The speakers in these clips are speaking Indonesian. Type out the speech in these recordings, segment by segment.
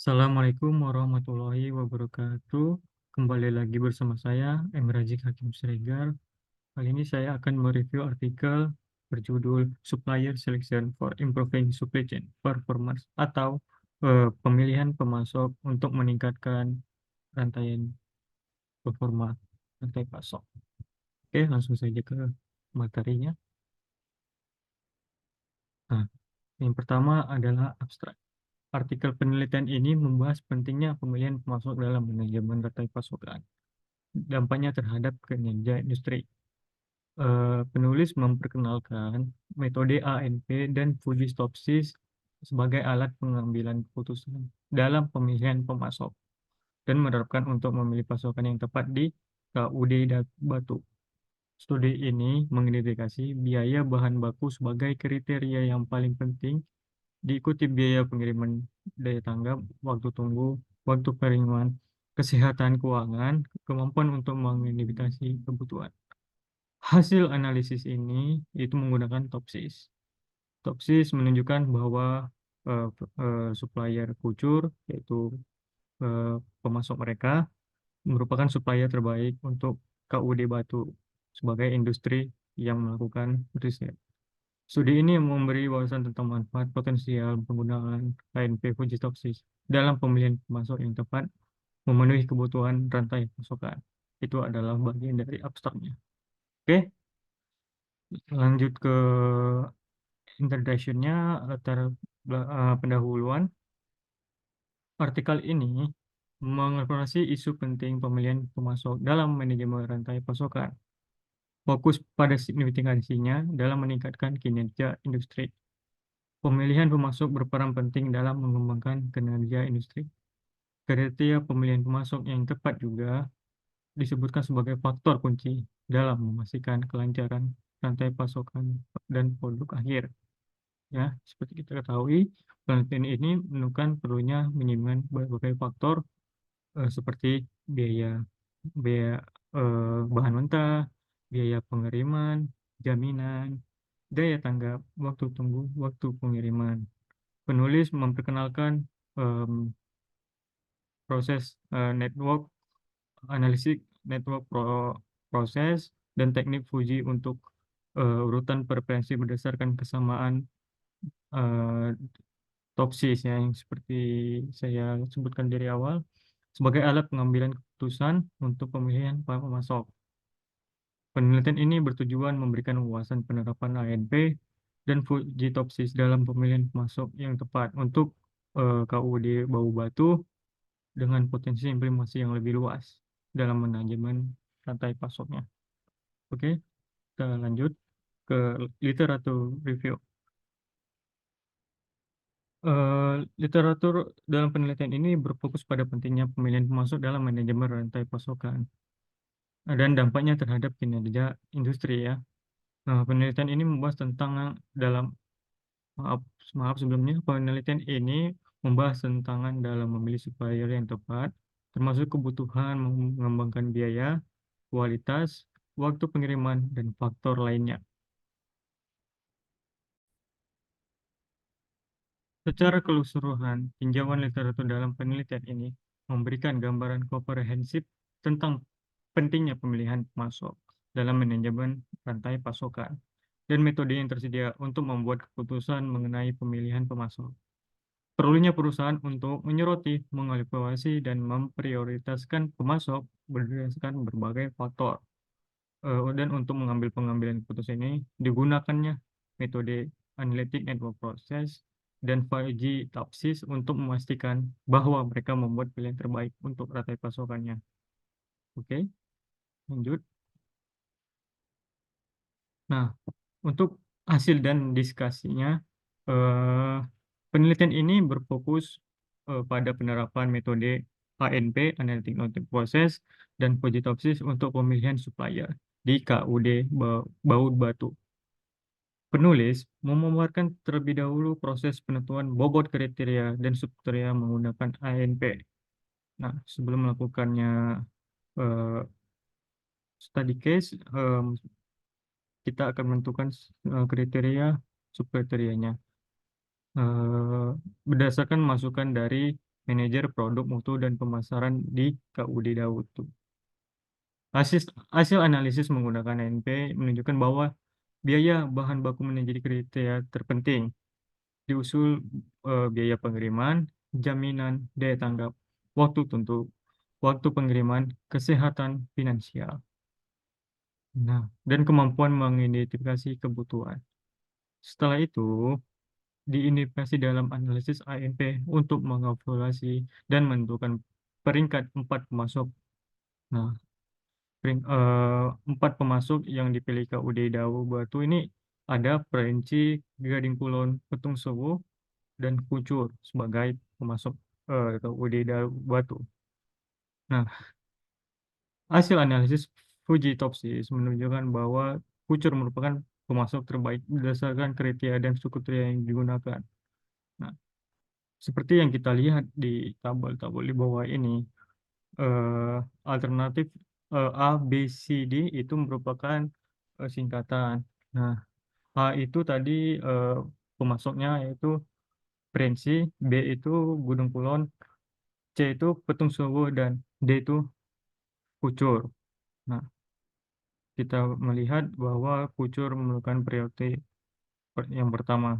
Assalamualaikum warahmatullahi wabarakatuh. Kembali lagi bersama saya, Razik Hakim Siregar. Kali ini saya akan mereview artikel berjudul Supplier Selection for Improving Supply Chain Performance atau pemilihan pemasok untuk meningkatkan rantaian performa rantai pasok. Oke, langsung saja ke materinya. Nah, yang pertama adalah abstrak. Artikel penelitian ini membahas pentingnya pemilihan pemasok dalam manajemen rantai pasokan. Dampaknya terhadap kinerja industri. Penulis memperkenalkan metode ANP dan Fuji Stopsys sebagai alat pengambilan keputusan dalam pemilihan pemasok dan menerapkan untuk memilih pasokan yang tepat di KUD Batu. Studi ini mengidentifikasi biaya bahan baku sebagai kriteria yang paling penting, diikuti biaya pengiriman, daya tanggap, waktu tunggu, waktu pengiriman, kesehatan keuangan, kemampuan untuk mengidentifikasi kebutuhan. Hasil analisis ini itu menggunakan Topsys. Topsys menunjukkan bahwa eh, supplier kucur, yaitu eh, pemasok mereka, merupakan supplier terbaik untuk KUD Batu sebagai industri yang melakukan riset. Studi ini memberi wawasan tentang manfaat potensial penggunaan KNP Fuji Topsys dalam pemilihan pemasok yang tepat memenuhi kebutuhan rantai pasokan. Itu adalah bagian dari abstraknya. Oke, lanjut ke introduction-nya, latar pendahuluan. Artikel ini mengeksplorasi isu penting pemilihan pemasok dalam manajemen rantai pasokan. Fokus pada signifikansinya dalam meningkatkan kinerja industri. Pemilihan pemasok berperan penting dalam mengembangkan kinerja industri. Kriteria pemilihan pemasok yang tepat juga disebutkan sebagai faktor kunci dalam memastikan kelancaran rantai pasokan dan produk akhir. Ya, seperti kita ketahui, penelitian ini menemukan perlunya minimal berbagai faktor seperti biaya biaya bahan mentah, biaya pengiriman, jaminan, daya tanggap, waktu tunggu, waktu pengiriman. Penulis memperkenalkan em, proses network analisis, network proses, dan teknik Fuji untuk urutan preferensi berdasarkan kesamaan eh, Topsis ya, yang seperti saya sebutkan dari awal, sebagai alat pengambilan keputusan untuk pemilihan pemasok. Penelitian ini bertujuan memberikan wawasan penerapan ANP dan Fujitopsis dalam pemilihan pemasok yang tepat untuk KUD Bau Batu dengan potensi implementasi yang lebih luas dalam manajemen rantai pasoknya. Oke, kita lanjut ke literatur review. Literatur dalam penelitian ini berfokus pada pentingnya pemilihan pemasok dalam manajemen rantai pasokan dan dampaknya terhadap kinerja industri ya. Nah, penelitian ini membahas tentang dalam maaf maaf sebelumnya penelitian ini membahas tantangan dalam memilih supplier yang tepat, termasuk kebutuhan mengembangkan biaya, kualitas, waktu pengiriman, dan faktor lainnya. Secara keseluruhan, tinjauan literatur dalam penelitian ini memberikan gambaran komprehensif tentang pentingnya pemilihan pemasok dalam manajemen rantai pasokan dan metode yang tersedia untuk membuat keputusan mengenai pemilihan pemasok. Perlunya perusahaan untuk menyoroti, mengevaluasi, dan memprioritaskan pemasok berdasarkan berbagai faktor. Dan untuk mengambil pengambilan keputusan ini digunakannya metode Analytic Network Process dan 5G Topsys untuk memastikan bahwa mereka membuat pilihan terbaik untuk rantai pasokannya. Oke, lanjut. Nah, untuk hasil dan diskusinya, eh, penelitian ini berfokus pada penerapan metode ANP, Analytic Network Process, dan Fujitopsys untuk pemilihan supplier di KUD Baut Batu. Penulis memaparkan terlebih dahulu proses penentuan bobot kriteria dan subkriteria menggunakan ANP. Nah, sebelum melakukannya eh, study case, kita akan menentukan kriteria subkriterianya berdasarkan masukan dari manajer produk mutu dan pemasaran di KUD Daud tuh. Hasil hasil analisis menggunakan ANP menunjukkan bahwa biaya bahan baku menjadi kriteria terpenting. Diusul biaya pengiriman, jaminan, daya tanggap, waktu tuntut, waktu pengiriman, kesehatan finansial. Nah, dan kemampuan mengidentifikasi kebutuhan. Setelah itu, diidentifikasi dalam analisis ANP untuk mengevaluasi dan menentukan peringkat 4 pemasok. Nah, 4 pemasok yang dipilih KUD Dawu Batu ini ada Perinci, Gading Kulon, Petung Sewu, dan Kucur sebagai pemasok KUD Dawu Batu. Nah, hasil analisis Fujitopsis menunjukkan bahwa Kucur merupakan pemasok terbaik berdasarkan kriteria dan suku kriteria yang digunakan. Nah, seperti yang kita lihat di tabel-tabel di bawah ini, eh, alternatif A, B, C, D itu merupakan singkatan. Nah, A itu tadi eh, pemasoknya yaitu Prinsi, B itu Gunung Kulon, C itu Petung Sowo, dan D itu Pucur. Nah, kita melihat bahwa Pucur merupakan prioritas yang pertama.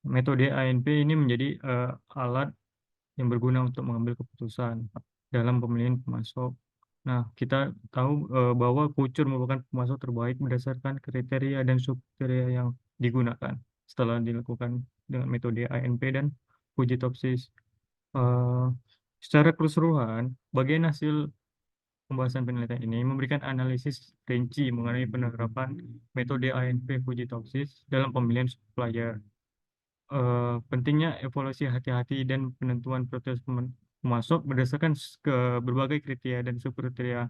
Metode ANP ini menjadi alat yang berguna untuk mengambil keputusan dalam pemilihan pemasok. Nah, kita tahu bahwa Kucur merupakan pemasok terbaik berdasarkan kriteria dan subkriteria yang digunakan setelah dilakukan dengan metode ANP dan uji topsis. Eh, Secara keseluruhan, bagian hasil pembahasan penelitian ini memberikan analisis rinci mengenai penerapan metode ANP Fujitopsis dalam pemilihan supplier. Pentingnya evaluasi hati-hati dan penentuan proses pemasok berdasarkan ke berbagai kriteria dan subkriteria,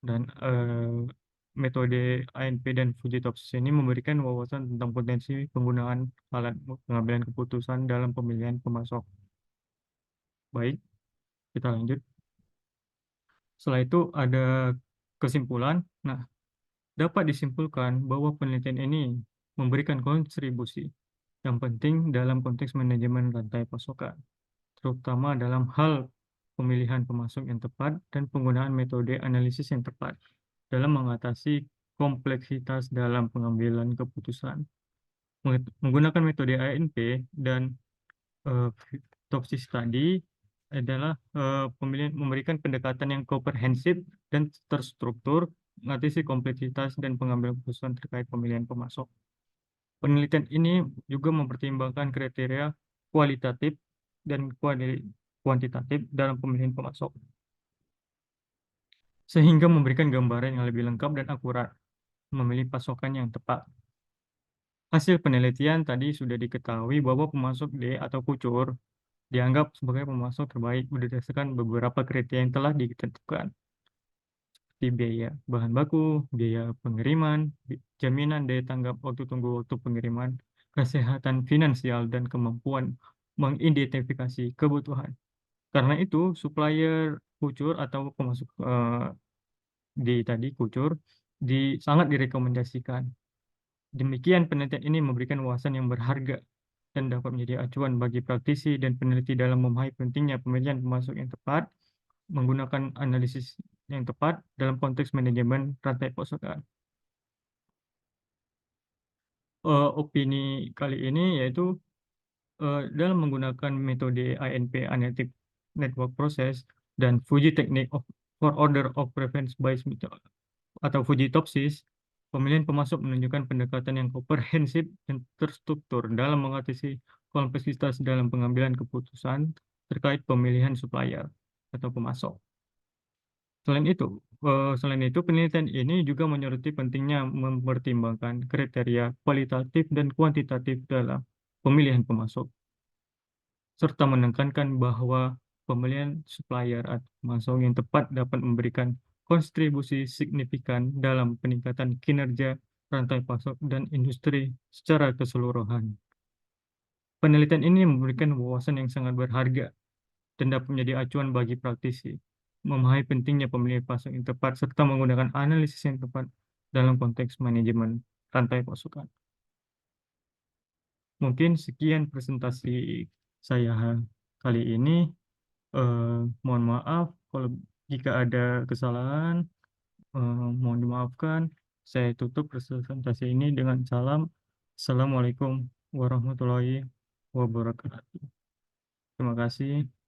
dan metode ANP dan Fujitopsis ini memberikan wawasan tentang potensi penggunaan alat pengambilan keputusan dalam pemilihan pemasok. Baik, kita lanjut. Setelah itu ada kesimpulan. Nah, dapat disimpulkan bahwa penelitian ini memberikan kontribusi yang penting dalam konteks manajemen rantai pasokan, terutama dalam hal pemilihan pemasok yang tepat dan penggunaan metode analisis yang tepat dalam mengatasi kompleksitas dalam pengambilan keputusan. Menggunakan metode ANP dan eh, topsis tadi adalah pemilihan memberikan pendekatan yang komprehensif dan terstruktur mengatasi kompleksitas dan pengambilan keputusan terkait pemilihan pemasok. Penelitian ini juga mempertimbangkan kriteria kualitatif dan kuantitatif dalam pemilihan pemasok, sehingga memberikan gambaran yang lebih lengkap dan akurat memilih pasokan yang tepat. Hasil penelitian tadi sudah diketahui bahwa pemasok D atau kucur dianggap sebagai pemasok terbaik berdasarkan beberapa kriteria yang telah ditentukan, seperti biaya bahan baku, biaya pengiriman, jaminan daya tanggap waktu tunggu waktu pengiriman, kesehatan finansial, dan kemampuan mengidentifikasi kebutuhan. Karena itu, supplier kucur atau pemasok di tadi kucur sangat direkomendasikan. Demikian penelitian ini memberikan wawasan yang berharga dan dapat menjadi acuan bagi praktisi dan peneliti dalam memahami pentingnya pemilihan pemasok yang tepat, menggunakan analisis yang tepat dalam konteks manajemen rantai pasokan. Opini kali ini yaitu dalam menggunakan metode ANP Analytic Network Process dan Fuji Technique for Order of Preference Bias Method atau Fujitopsis, pemilihan pemasok menunjukkan pendekatan yang komprehensif dan terstruktur dalam mengatasi kompleksitas dalam pengambilan keputusan terkait pemilihan supplier atau pemasok. Selain itu, penelitian ini juga menyoroti pentingnya mempertimbangkan kriteria kualitatif dan kuantitatif dalam pemilihan pemasok, serta menekankan bahwa pemilihan supplier atau pemasok yang tepat dapat memberikan kontribusi signifikan dalam peningkatan kinerja rantai pasok dan industri secara keseluruhan. Penelitian ini memberikan wawasan yang sangat berharga dan dapat menjadi acuan bagi praktisi, memahami pentingnya pemilihan pasok yang tepat serta menggunakan analisis yang tepat dalam konteks manajemen rantai pasokan. Mungkin sekian presentasi saya. kali ini. Mohon maaf kalau jika ada kesalahan, mohon dimaafkan. Saya tutup presentasi ini dengan salam. Assalamualaikum warahmatullahi wabarakatuh. Terima kasih.